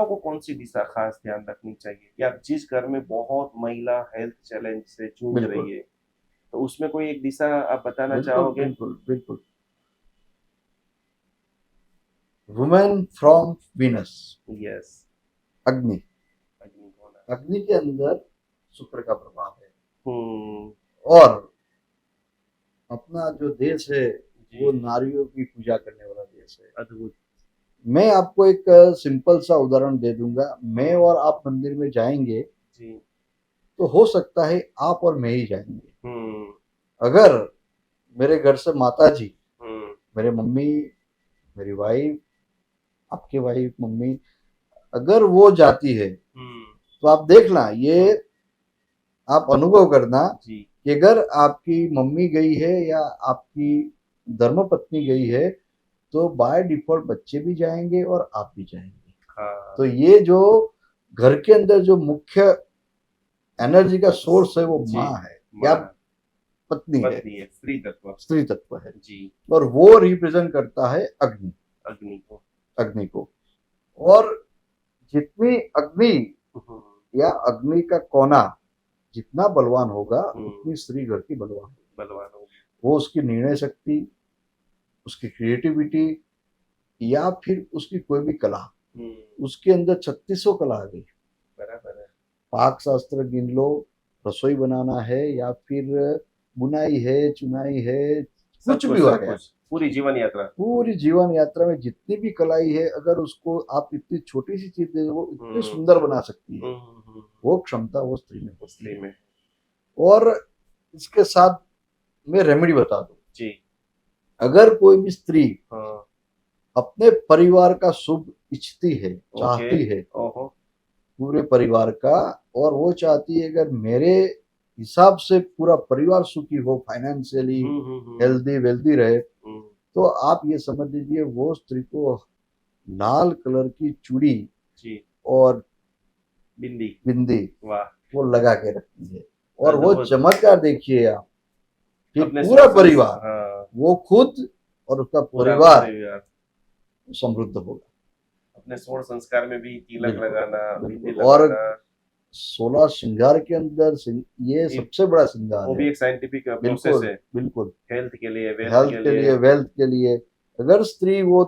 महिलाओं को कौन सी दिशा खास ध्यान रखनी चाहिए, या जिस घर में बहुत महिला हेल्थ चैलेंज से जूझ बिल्कुल रही है, तो उसमें कोई एक दिशा आप बताना बिल्कुल चाहोगे? बिल्कुल बिल्कुल। Women from Venus, yes. अग्नि। अग्नि होना। अग्नि के अंदर शुक्र का प्रभाव है। हम्म। और अपना जो देश है वो जी। नारियों की पूजा करने वाला देश है। अद्भुत। मैं आपको एक सिंपल सा उदाहरण दे दूंगा। मैं और आप मंदिर में जाएंगे जी। तो हो सकता है आप और मैं ही जाएंगे। हम्म। अगर मेरे घर से माता जी, हम्म। मेरे मम्मी, मेरी वाइफ, आपकी वाइफ, मम्मी, अगर वो जाती है हम्म। तो आप देखना, ये आप अनुभव करना जी। कि अगर आपकी मम्मी गई है या आपकी धर्मपत्नी गई है तो बाय डिफॉल्ट बच्चे भी जाएंगे और आप भी जाएंगे। तो हाँ। ये जो घर के अंदर जो मुख्य एनर्जी का सोर्स है वो जी। माँ है या माँ। पत्नी है, पत्नी है, स्त्री तत्व। स्त्री तत्व है। जी। और वो रिप्रेजेंट करता है अग्नि, अग्नि को। अग्नि को। और जितनी अग्नि हम्म। या अग्नि का कोना जितना बलवान होगा हम्म। उतनी स्त्री घर की बलवान होगी। बलवान हो गया। वो उसकी निर्णय शक्ति, उसकी क्रिएटिविटी या फिर उसकी कोई भी कला, हम्म। उसके अंदर 3600 कला आ गई। बराबर है। पाक शास्त्र गिन लो, रसोई बनाना है या फिर बुनाई है, चुनाई है, सब कुछ कुछ भी आ सब गया। कुछ, पूरी जीवन यात्रा। पूरी जीवन यात्रा में जितनी भी कलाई है, अगर उसको आप इतनी छोटी सी चीज दे वो इतनी हम्म। सुंदर बना सकती है। हम्म। वो क्षमता वो स्त्री में होती इसलिए है। में। और इसके साथ मैं रेमेडी बता दूं। जी। अगर कोई भी स्त्री हाँ। अपने परिवार का शुभ इच्छती है, ओके। चाहती है, ओहो। पूरे परिवार का, और वो चाहती है अगर मेरे हिसाब से पूरा परिवार सुखी हो, फाइनेंशियली हम्म। हेल्दी वेल्दी रहे, हम्म। तो आप ये समझ लीजिए वो स्त्री को लाल कलर की चूड़ी जी। और बिंदी। बिंदी वाह। वो लगा के रखती है। और वो अद्भुत। चमत्कार देखिए आप, फिर अपने पूरा सोर्स। परिवार, हाँ। वो खुद और उसका पूरा परिवार परिवार। समृद्ध होगा। अपने सोर संस्कार में भी तिलक बिल्कुल लगाना, बिंदी बिल्कुल। और लगाना। 16 श्रृंगार के अंदर ये ये सबसे बड़ा श्रृंगार वो है। भी एक साइंटिफिक प्रोसेस बिल्कुल है। बिल्कुल। हेल्थ के लिए, वेल्थ हेल्थ के के लिए। लिए, वेल्थ के लिए, अगर स्त्री वो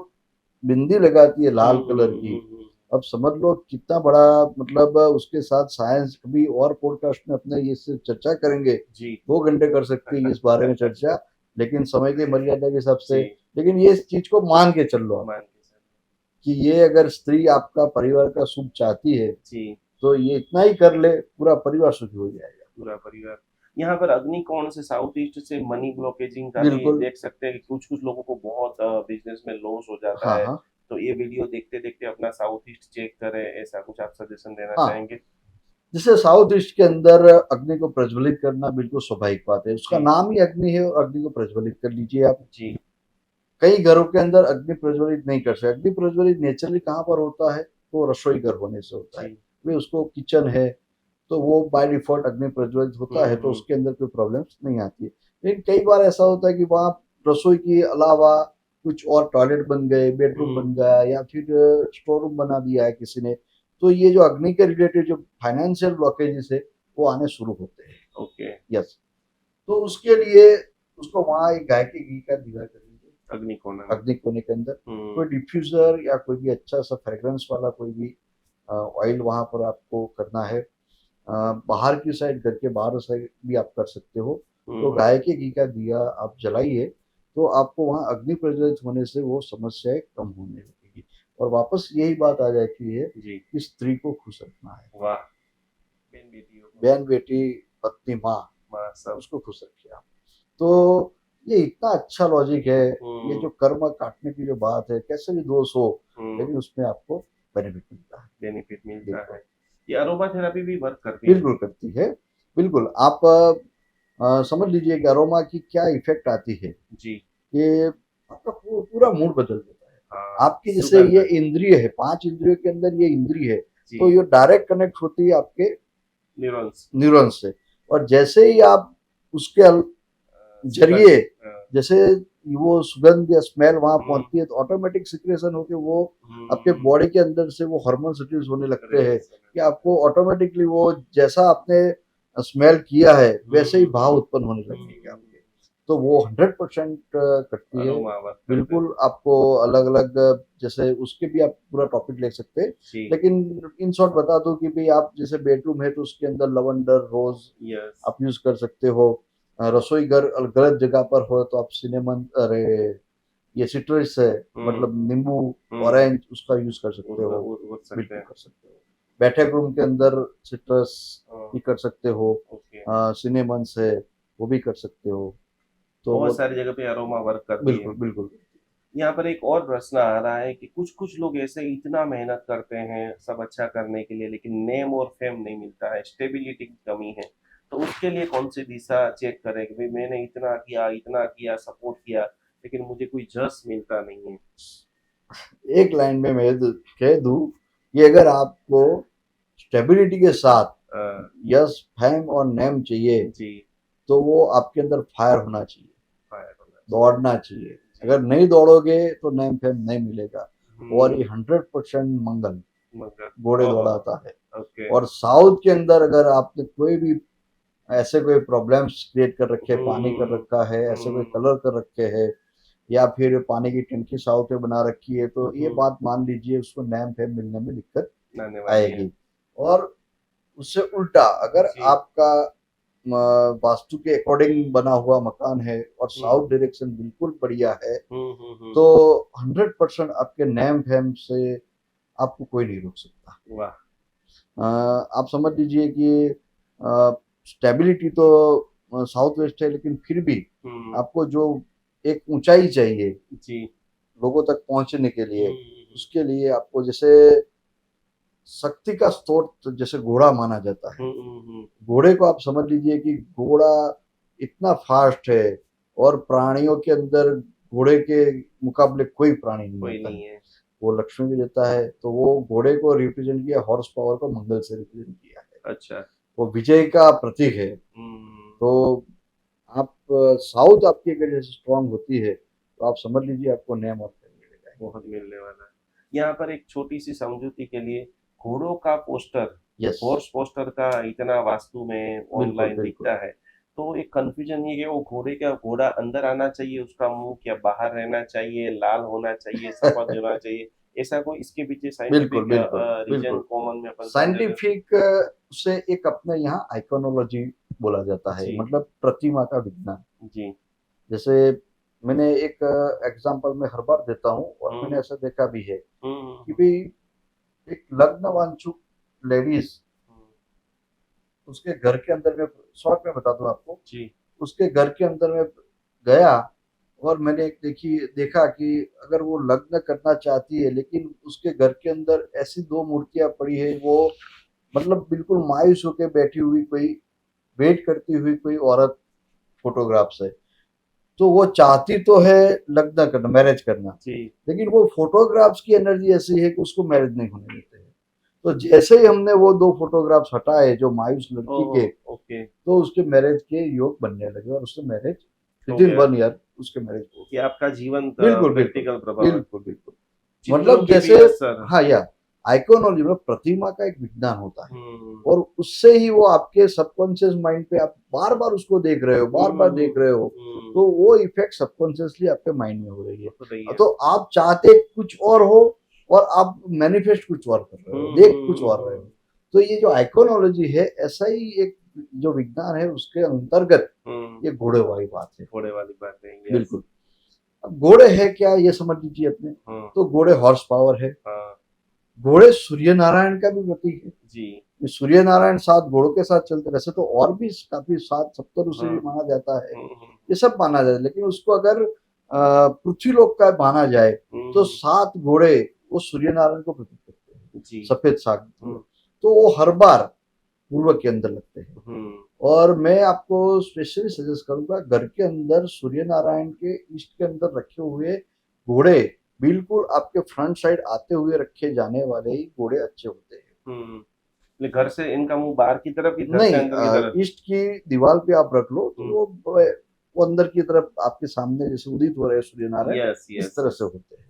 बिंदी लगाती है लाल कलर की, हम्म। अब समझ लो कितना बड़ा, मतलब उसके साथ साइंस कभी और पॉडकास्ट में अपने ये से चर्चा करेंगे। जी। 2 घंटे कर सकते हैं इस बारे में चर्चा, लेकिन समय की मर्यादा के हिसाब से। जी। लेकिन ये इस चीज को मान के चल लो आप मान के चलो। कि ये अगर स्त्री आपका परिवार का सुख चाहती है जी। तो ये इतना ही कर ले, पूरा परिवार सुखी हो जाएगा। पूरा परिवार। यहाँ पर अग्निकोण से साउथ ईस्ट से मनी ब्लॉकेजिंग का भी बिल्कुल। देख सकते हैं कि कुछ कुछ लोगों को बहुत बिजनेस में लॉस हो जाता हाँ है। हाँ तो ये वीडियो देखते देखते अपना साउथ ईस्ट चेक करें, ऐसा कुछ आप सजेशन देना हाँ। चाहेंगे? जैसे साउथ ईस्ट के अंदर अग्नि को प्रज्वलित करना बिल्कुल स्वाभाविक बात है, उसका जी। नाम ही अग्नि है और अग्नि को प्रज्वलित कर लीजिए आप। जी। कई घरों के अंदर अग्नि प्रज्वलित नहीं कर सकते। अग्नि प्रज्वलित नेचुरली कहाँ पर होता है, तो रसोई घर होने से होता है। जी। वे उसको किचन है तो वो बाय डिफॉल्ट अग्नि प्रज्वलित होता है, तो हम्म। उसके अंदर कोई प्रॉब्लम्स नहीं आती है। लेकिन कई बार ऐसा होता है कि वहाँ रसोई के अलावा कुछ और टॉयलेट बन गए, बेडरूम बन गया या फिर स्टोर रूम बना दिया है किसी ने, तो ये जो अग्नि के रिलेटेड जो फाइनेंशियल ब्लॉकेजेस है वो आने शुरू होते हैं। ओके। यस। तो उसके लिए उसको वहाँ एक गाय के घी का दीवा करेंगे अग्निकोण में। अग्नि कोने के अंदर। हम्म। कोई डिफ्यूजर या कोई भी अच्छा सा फ्रेग्रेंस वाला कोई भी ऑयल वहां पर आपको करना है। बाहर की साइड, घर के बाहर साइड भी आप कर सकते हो। तो हम्म। गाय के घी का दिया आप जलाइए तो आपको वहाँ अग्नि प्रज्वलित होने से वो समस्याएं कम होने लगेगी। और वापस यही बात आ जाती है जी। कि स्त्री को खुश रखना है। वाह। बहन बेटियों को। बहन बेटी, पत्नी, माँ, माँ सब। उसको खुश रखिए आप। तो ये इतना अच्छा लॉजिक है। ये जो कर्म काटने की जो बात है, कैसे भी दोष हो लेकिन उसमें आपको बेनिफिट मिलता है। बेनिफिट मिलता बिल्कुल है। ये अरोमा थेरेपी भी वर्क करती है? बिल्कुल करती है। बिल्कुल। आप समझ लीजिए कि अरोमा की क्या इफेक्ट आती है जी। कि आपका पूरा मूड बदल देता है। हाँ, आपकी जैसे ये सुगंध। इंद्रिय है, 5 इंद्रियों के अंदर ये इंद्रिय है, तो जी। ये डायरेक्ट कनेक्ट होती है आपके न्यूरॉन्स। न्यूरॉन्स से। और जैसे ही आप उसके सुगंध। जरिए, हाँ। जैसे वो सुगंध या स्मेल वहां हम्म, पहुंचती है तो ऑटोमेटिक सिक्रेशन होके वो आपके हम्म, बॉडी के अंदर से वो हार्मोन रिलीज होने लगते हैं रिलीज कि आपको ऑटोमेटिकली वो जैसा आपने स्मेल किया है वैसे ही भाव उत्पन्न होने लगेंगे आपके। तो वो 100% करती है। अरोमा वर्क करते हैं। बिल्कुल आपको अलग अलग जैसे उसके भी आप पूरा टॉपिक ले सकते हैं, जी। लेकिन इन शॉर्ट बता दूं कि भाई आप जैसे बेडरूम है तो उसके अंदर लवेंडर रोज यस। आप यूज कर सकते हो। रसोई घर गलत जगह पर हो तो आप सिनेमन, अरे ये सिट्रस है, मतलब नींबू ऑरेंज उसका यूज कर सकते हो। उड़ सकते बिल्कुल हैं। कर सकते हो। बैठक रूम के अंदर सिट्रस भी कर सकते हो। ओके। सिनेमन है वो भी कर सकते हो। तो वो बहुत सारी जगह पे अरोमा वर्क करती है। बिल्कुल बिल्कुल। यहाँ पर एक और प्रश्न आ रहा है कि कुछ कुछ लोग ऐसे इतना मेहनत करते हैं सब अच्छा करने के लिए, लेकिन नेम और फेम नहीं मिलता है, स्टेबिलिटी की कमी है। तो उसके लिए कौन सी दिशा चेक करें कि भाई मैंने इतना किया, सपोर्ट किया, लेकिन मुझे कोई जस मिलता नहीं है। एक लाइन में मैं कह दूं कि अगर आपको स्टेबिलिटी के साथ अ, यस फैम और नेम चाहिए जी। तो वो आपके अंदर फायर होना चाहिए, फायर होना दौड़ना चाहिए। चाहिए। अगर नहीं दौड़ोगे तो नेम फेम नहीं मिलेगा। और ये हम्म। 100% मंगल मगर घोड़े ओहो। दौड़ाता है। ओके। और साउथ के अंदर अगर आपने कोई भी ऐसे कोई प्रॉब्लम्स क्रिएट कर रखे, पानी कर हम्म। रखा है, ऐसे कोई हम्म। कलर कर रखे हैं या फिर पानी की टंकी साउथ में बना रखी है तो ये हम्म। बात मान लीजिए उसको नैम फेम मिलने में दिक्कत आने वाली है। आएगी। और उससे उल्टा अगर जी। आपका वास्तु के अकॉर्डिंग बना हुआ मकान है और हम्म। साउथ डायरेक्शन बिल्कुल बढ़िया है हम्म। तो 100% आपके नैम फैम से आपको कोई नहीं रोक सकता। वाह। आप समझ लीजिए कि स्टेबिलिटी तो साउथ वेस्ट है लेकिन फिर भी हम्म। आपको जो एक ऊंचाई चाहिए जी। लोगों तक पहुंचने के लिए, हम्म। उसके लिए आपको जैसे शक्ति का स्रोत जैसे घोड़ा माना जाता है। हम्म। घोड़े को आप समझ लीजिए कि घोड़ा इतना फास्ट है और प्राणियों के अंदर घोड़े के मुकाबले कोई प्राणी नहीं कोई आता है। नहीं है। वो लक्ष्मी भी देता है तो वो घोड़े को रिप्रेजेंट किया, हॉर्स पावर को मंगल से रिप्रेजेंट किया है। अच्छा। वो विजय का प्रतीक है। हम्म। तो आप साउथ आपकी अगर जैसे स्ट्रांग होती है तो आप समझ लीजिए आपको नेम और फेम मिलेगा। बहुत मिलने वाला है। यहाँ पर एक छोटी सी समझौती के लिए, घोड़ों का पोस्टर, यस हॉर्स पोस्टर का इतना वास्तु में बिल्कुल ऑनलाइन बिल्कुल। दिखता है, तो एक कंफ्यूजन ये कि वो घोड़ा अंदर आना चाहिए, उसका मुंह क्या बाहर रहना चाहिए, लाल होना चाहिए, सफेद होना चाहिए, ऐसा कोई इसके पीछे बिल्कुल साइंटिफिक बिल्कुल रीजन बिल्कुल। कॉमन में अपन समझेगा? साइंटिफिक से एक अपने यहाँ आइकोनोलॉजी बोला जाता है, जी। मतलब प्रतिमा का विज्ञान। जी। जैसे मैंने एक एग्जांपल में हर बार देता हूँ और मैंने हम्म। ऐसा देखा भी है कि हम्म। भाई एक लग्नवांछुक लेडीज हम्म। उसके घर के अंदर में, शॉर्ट में बता दूं आपको, जी। उसके घर के अंदर में गया और मैंने एक देखा कि अगर वो लग्न करना चाहती है लेकिन उसके घर के अंदर ऐसी दो मूर्तियां पड़ी है, वो मतलब बिल्कुल मायूस होकर बैठी हुई कोई वेट करती हुई कोई औरत फोटोग्राफ्स है। तो वो चाहती तो है लग्न करना, मैरिज करना, जी। लेकिन वो फोटोग्राफ्स की एनर्जी ऐसी है कि उसको मैरिज नहीं होने देते हैं। तो जैसे ही हमने वो दो फोटोग्राफ्स हटाए जो मायूस लड़की ओह। के, ओके। तो उसके मैरिज के योग बनने लगे और उससे मैरिज हो विद इन गया 1 ईयर उसके मैरिज हो कि गया। आपका जीवन बिल्कुल बिल्कुल प्रैक्टिकल प्रभाव है। बिल्कुल बिल्कुल। चित्रों मतलब के जैसे भी असर। हाँ या आइकोनॉलजी में प्रतिमा का एक विज्ञान होता है हम्म। और उससे ही वो आपके सबकॉन्शियस माइंड पे आप बार बार उसको देख रहे हो, बार बार देख रहे हो, हम्म। तो वो इफेक्ट सबकॉन्शियसली आपके माइंड में हो रही हो रही है। है। तो आप चाहते कुछ और हो और आप मैनिफेस्ट कुछ और कर रहे हो, देख कुछ और रहे हो। तो ये जो आइकोनॉलजी है ऐसा ही एक जो विज्ञान है उसके अंतर्गत ये घोड़े वाली बात है। घोड़े वाली बात है, यस। बिल्कुल। अब घोड़े है क्या ये समझ लीजिए अपने। हम्म। तो घोड़े हॉर्स पावर है। हाँ। घोड़े सूर्य नारायण का भी प्रतीक है। जी। ये सूर्य नारायण 7 घोड़ों के साथ चलते, वैसे तो और भी काफी 7 सप्तऋषि उसे भी हाँ। माना जाता है, ये सब माना जाता है, लेकिन उसको अगर पृथ्वी लोक का माना जाए तो 7 घोड़े वो सूर्य नारायण को प्रतीक करते हैं। जी। सफेद साग तो वो हर बार पूर्व के अंदर लगते हैं। हम्म। और मैं आपको स्पेशली सजेस्ट करूंगा घर के अंदर सूर्य नारायण के ईस्ट के अंदर रखे हुए घोड़े बिल्कुल आपके फ्रंट साइड आते हुए रखे जाने वाले ही घोड़े अच्छे होते हैं। ले घर से इनका मुंह बाहर की तरफ, घर से अंदर की नहीं, तरफ? ईस्ट की दीवार पे आप रख लो तो वो वो अंदर की तरफ आपके सामने जैसे उदित हो रहे हैं सूर्य नारायण, यस इस यस तरह से होते हैं,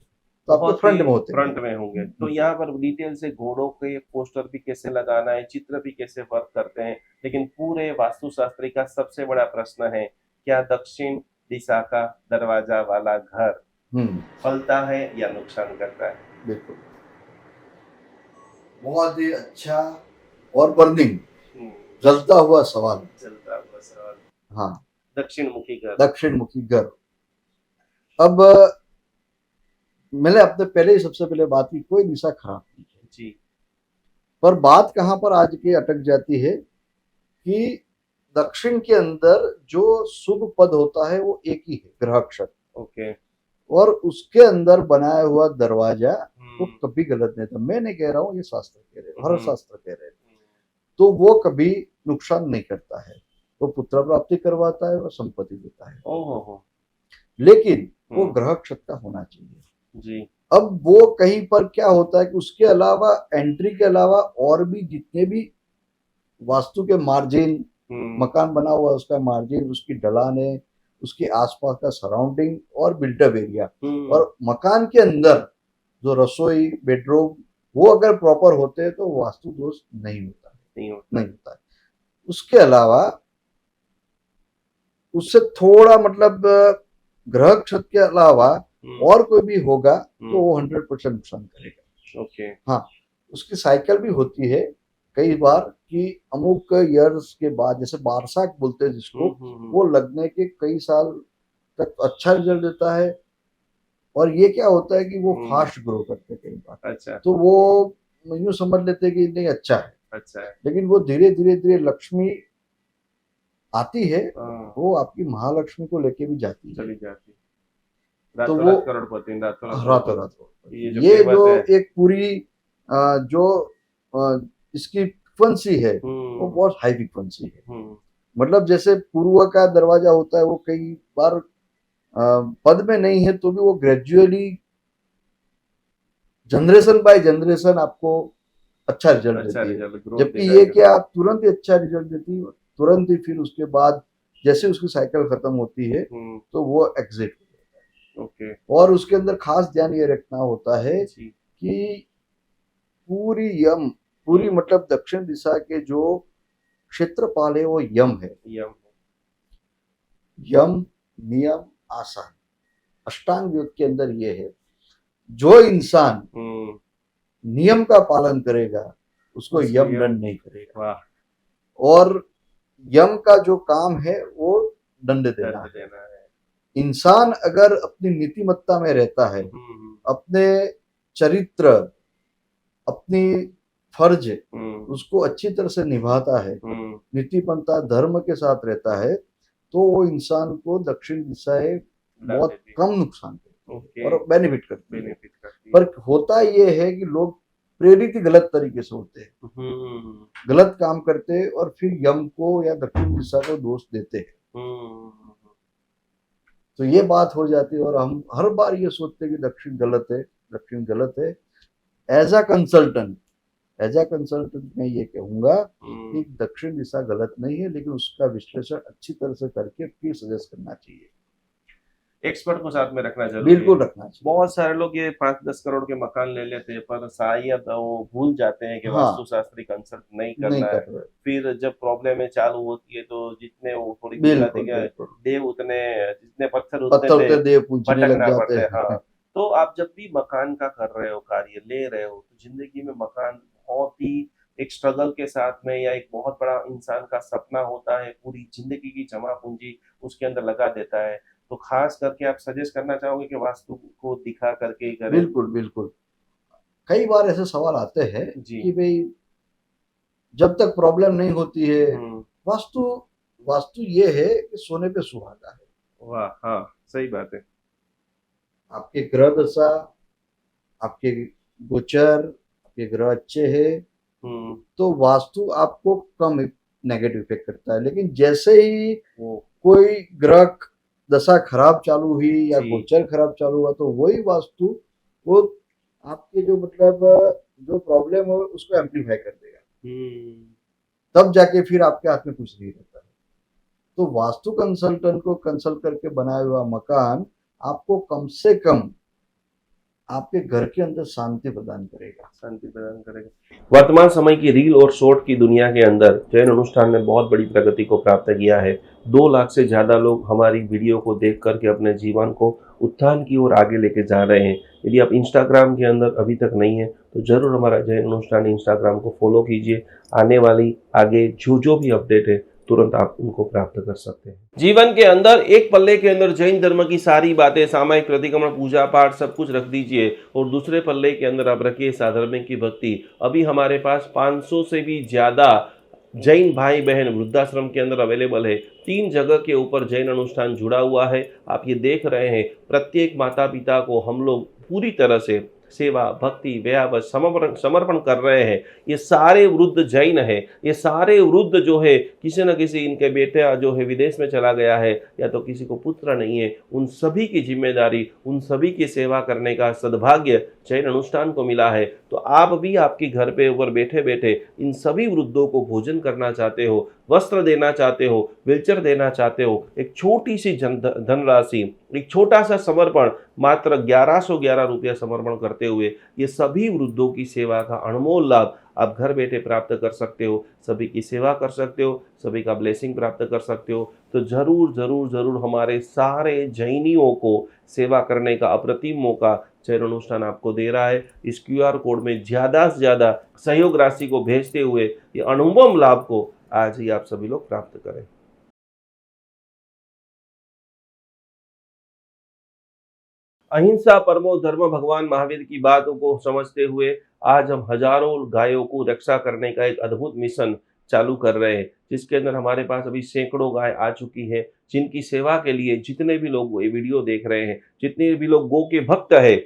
तो आपके बहुत फ्रंट ही में होते हैं। फ्रंट में होंगे। तो यहाँ पर डिटेल से घोड़ों के पोस्टर भी कैसे लगाना है, चित्र भी कैसे वर्क करते हैं। लेकिन पूरे वास्तुशास्त्री का सबसे बड़ा प्रश्न है, क्या दक्षिण दिशा का दरवाजा वाला घर फलता है या नुकसान करता है। बिल्कुल, बहुत ही अच्छा और बर्निंग जलता हुआ सवाल। चलता हुआ सवाल। हाँ, दक्षिण मुखी घर। दक्षिण मुखी घर। अब मैंने अपने पहले ही सबसे पहले बात की, कोई दिशा खराब नहीं है जी। पर बात कहाँ पर आज की अटक जाती है कि दक्षिण के अंदर जो शुभ पद होता है वो एक ही है, ग्रह अक्षर। ओके। और उसके अंदर बनाया हुआ दरवाजा वो कभी गलत नहीं था। मैं नहीं कह रहा हूँ, ये शास्त्र कह रहे हैं, हर शास्त्र कह रहे हैं। तो वो कभी नुकसान नहीं करता है, वो पुत्र प्राप्ति करवाता है और संपत्ति देता है। ओहो। लेकिन वो ग्रह अक्षर का होना चाहिए जी। अब वो कहीं पर क्या होता है कि उसके अलावा, एंट्री के अलावा और भी जितने भी वास्तु के मार्जिन, मकान बना हुआ उसका मार्जिन, उसकी ढलाने, उसके आसपास का सराउंडिंग और बिल्टअप एरिया, और मकान के अंदर जो रसोई, बेडरूम, वो अगर प्रॉपर होते हैं तो वास्तु दोष नहीं होता है, नहीं होता है। उसके अलावा उससे थोड़ा मतलब ग्रह क्षेत्र के अलावा और कोई भी होगा तो वो 100% नुकसान करेगा। ओके। हाँ, उसकी साइकिल भी होती है कई बार कि अमुक ईयर्स के बाद, जैसे बारसाख बोलते हैं जिसको, वो लगने के कई साल तक अच्छा रिजल्ट देता है। और ये क्या होता है कि वो फास्ट ग्रो करते हैं कई बार। अच्छा। तो वो यूं समझ लेते हैं कि नहीं अच्छा है, अच्छा है। लेकिन वो धीरे धीरे धीरे लक्ष्मी आती है, वो आपकी महालक्ष्मी को लेके भी जाती है, चली जाती है। तो रातों वो रात करोड़पति, रातों रातों ये जो एक पूरी जो इसकी फ्रीक्वेंसी है वो बहुत हाई फ्रीक्वेंसी है। मतलब जैसे पूर्व का दरवाजा होता है वो कई बार पद में नहीं है तो भी वो ग्रेजुअली जनरेशन बाय जनरेशन आपको अच्छा रिजल्ट देती है, जबकि ये क्या आप तुरंत ही अच्छा रिजल्ट देती है, तुरंत ही फिर उसके बाद जैसे उसकी साइकिल खत्म होती है तो वो एग्जिट हो जाता है। ओके। और उसके अंदर खास ध्यान ये रखना होता है कि पूरी मतलब दक्षिण दिशा के जो क्षेत्रपाल है वो यम है। यम, नियम, आसन, अष्टांग योग के अंदर ये है। जो इंसान नियम का पालन करेगा उसको यम दंड नहीं करेगा। और यम का जो काम है वो दंड देना है। इंसान अगर अपनी नीतिमत्ता में रहता है, अपने चरित्र, अपनी फर्ज उसको अच्छी तरह से निभाता है, नीतिपंथा धर्म के साथ रहता है, तो वो इंसान को दक्षिण दिशाएं बहुत कम नुकसान करती है और बेनिफिट करती है। पर होता ये है कि लोग प्रेरित ही गलत तरीके से होते हैं, गलत काम करते हैं और फिर यम को या दक्षिण दिशा को दोष देते हैं। तो ये बात हो जाती है और हम हर बार ये सोचते हैं कि दक्षिण गलत है, दक्षिण गलत है। एज अ कंसल्टेंट मैं ये कहूंगा कि दक्षिण दिशा गलत नहीं है, लेकिन उसका विश्लेषण अच्छी तरह से करके फिर सजेस्ट करना चाहिए। एक्सपर्ट को साथ में रखना जरूरी है। बिल्कुल रखना चाहिए। बहुत सारे लोग ये 5-10 करोड़ के मकान ले लेते हैं पर शायद वो भूल जाते हैं कि वास्तुशास्त्री कंसल्ट नहीं करना है। फिर जब प्रॉब्लम चालू होती है तो जितने वो थोड़ी देव उतने, जितने पत्थर उतने देव भटकना पड़ता है। हाँ, तो आप जब भी मकान का कर रहे हो, कार्य ले रहे हो, तो जिंदगी में मकान बहुत ही एक स्ट्रगल के साथ में, या एक बहुत बड़ा इंसान का सपना होता है, पूरी जिंदगी की जमा पूंजी उसके अंदर लगा देता है। तो खास करके आप सजेस्ट करना चाहोगे कि वास्तु को दिखा करके ही करें। बिल्कुल बिल्कुल, कई बार ऐसे सवाल आते हैं कि भाई जब तक प्रॉब्लम नहीं होती है, वास्तु ये है कि सोने पे सुहागा है। वाह, हाँ सही बात है। आपके ग्रह दशा, आपके गोचर, आपके ग्रह अच्छे हैं तो वास्तु आपको कम नेगेटिव इफेक्ट करता है। लेकिन जैसे ही कोई ग्रह दशा खराब चालू हुई या गोचर खराब चालू हुआ तो वही वास्तु वो आपके जो मतलब जो प्रॉब्लम है उसको एम्पलीफाई कर देगा। तब जाके फिर आपके हाथ में कुछ नहीं रहता है। तो वास्तु कंसल्टेंट को कंसल्ट करके बनाया हुआ मकान आपको कम से कम आपके घर के अंदर शांति प्रदान करेगा। शांति प्रदान करेगा। वर्तमान समय की रील और शॉर्ट की दुनिया के अंदर जैन अनुष्ठान ने बहुत बड़ी प्रगति को प्राप्त किया है। 2 लाख से ज़्यादा लोग हमारी वीडियो को देख करके अपने जीवन को उत्थान की ओर आगे लेके जा रहे हैं। यदि आप इंस्टाग्राम के अंदर अभी तक नहीं है तो ज़रूर हमारा जैन अनुष्ठान इंस्टाग्राम को फॉलो कीजिए। आने वाली आगे जो भी अपडेट है तुरंत आप उनको प्राप्त कर सकते हैं। जीवन के अंदर एक पल्ले के अंदर जैन धर्म की सारी बातें, सामायिक प्रतिक्रमण, पूजा पाठ सब कुछ रख दीजिए और दूसरे पल्ले के अंदर आप रखिए साधर्मिक की भक्ति। अभी हमारे पास 500 से भी ज़्यादा जैन भाई बहन वृद्धाश्रम के अंदर अवेलेबल है। 3 जगह के ऊपर जैन अनुष्ठान जुड़ा हुआ है। आप ये देख रहे हैं, प्रत्येक माता पिता को हम लोग पूरी तरह से सेवा, भक्ति, व्याव समर्पण कर रहे हैं। ये सारे वृद्ध जैन है, ये सारे वृद्ध जो है किसी न किसी इनके बेटा जो है विदेश में चला गया है या तो किसी को पुत्र नहीं है, उन सभी की जिम्मेदारी, उन सभी की सेवा करने का सद्भाग्य जैन अनुष्ठान को मिला है। तो आप भी आपके घर पे ऊपर बैठे बैठे इन सभी वृद्धों को भोजन करना चाहते हो, वस्त्र देना चाहते हो, व्हीलचेयर देना चाहते हो, एक छोटी सी धनराशि, एक छोटा सा समर्पण, मात्र 1111 रुपया समर्पण करते हुए ये सभी वृद्धों की सेवा का अनमोल लाभ आप घर बैठे प्राप्त कर सकते हो। सभी की सेवा कर सकते हो, सभी का ब्लेसिंग प्राप्त कर सकते हो। तो जरूर जरूर जरूर हमारे सारे जैनियों को सेवा करने का अप्रतिम मौका जैन अनुष्ठान आपको दे रहा है। इस QR कोड में ज़्यादा से ज़्यादा सहयोग राशि को भेजते हुए ये अनुपम लाभ को आज ही आप सभी लोग प्राप्त करें। अहिंसा परमो धर्म भगवान महावीर की बातों को समझते हुए आज हम हजारों गायों को रक्षा करने का एक अद्भुत मिशन चालू कर रहे हैं, जिसके अंदर हमारे पास अभी सैकड़ों गाय आ चुकी है, जिनकी सेवा के लिए जितने भी लोग ये वीडियो देख रहे हैं, जितने भी लोग गौ के भक्त है,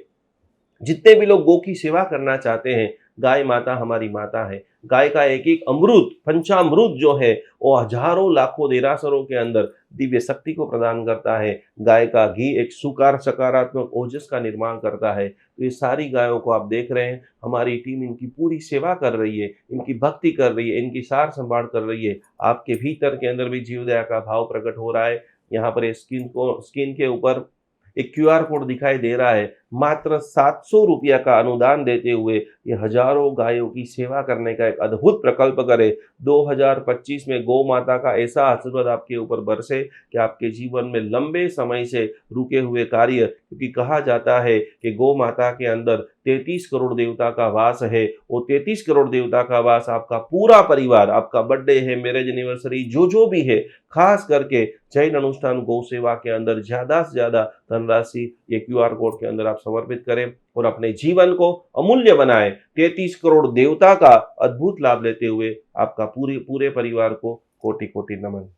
जितने भी लोग गौ की सेवा करना चाहते हैं, गाय माता हमारी माता है। गाय का एक एक अमृत, पंचामृत जो है वो हजारों लाखों देरासरों के अंदर दिव्य शक्ति को प्रदान करता है। गाय का घी एक सुकार सकारात्मक ओजस का निर्माण करता है। तो ये सारी गायों को आप देख रहे हैं, हमारी टीम इनकी पूरी सेवा कर रही है, इनकी भक्ति कर रही है, इनकी सार संभाल कर रही है। आपके भीतर के अंदर भी जीव दया का भाव प्रकट हो रहा है। यहाँ पर स्क्रीन के ऊपर एक QR कोड दिखाई दे रहा है। मात्र 700 रुपया का अनुदान देते हुए ये हजारों गायों की सेवा करने का एक अद्भुत प्रकल्प करे। 2025 में गौ माता का ऐसा आशीर्वाद आपके ऊपर बरसे कि आपके जीवन में लंबे समय से रुके हुए कार्य, क्योंकि कहा जाता है कि गौ माता के अंदर 33 करोड़ देवता का वास है। वो 33 करोड़ देवता का वास आपका पूरा परिवार, आपका बर्थडे है, मैरिज एनिवर्सरी, जो भी है, खास करके जैन अनुष्ठान गौ सेवा के अंदर ज़्यादा से ज़्यादा धनराशि ये QR कोड के अंदर आप समर्पित करें और अपने जीवन को अमूल्य बनाएं। 33 करोड़ देवता का अद्भुत लाभ लेते हुए आपका पूरे परिवार को कोटि कोटि नमन।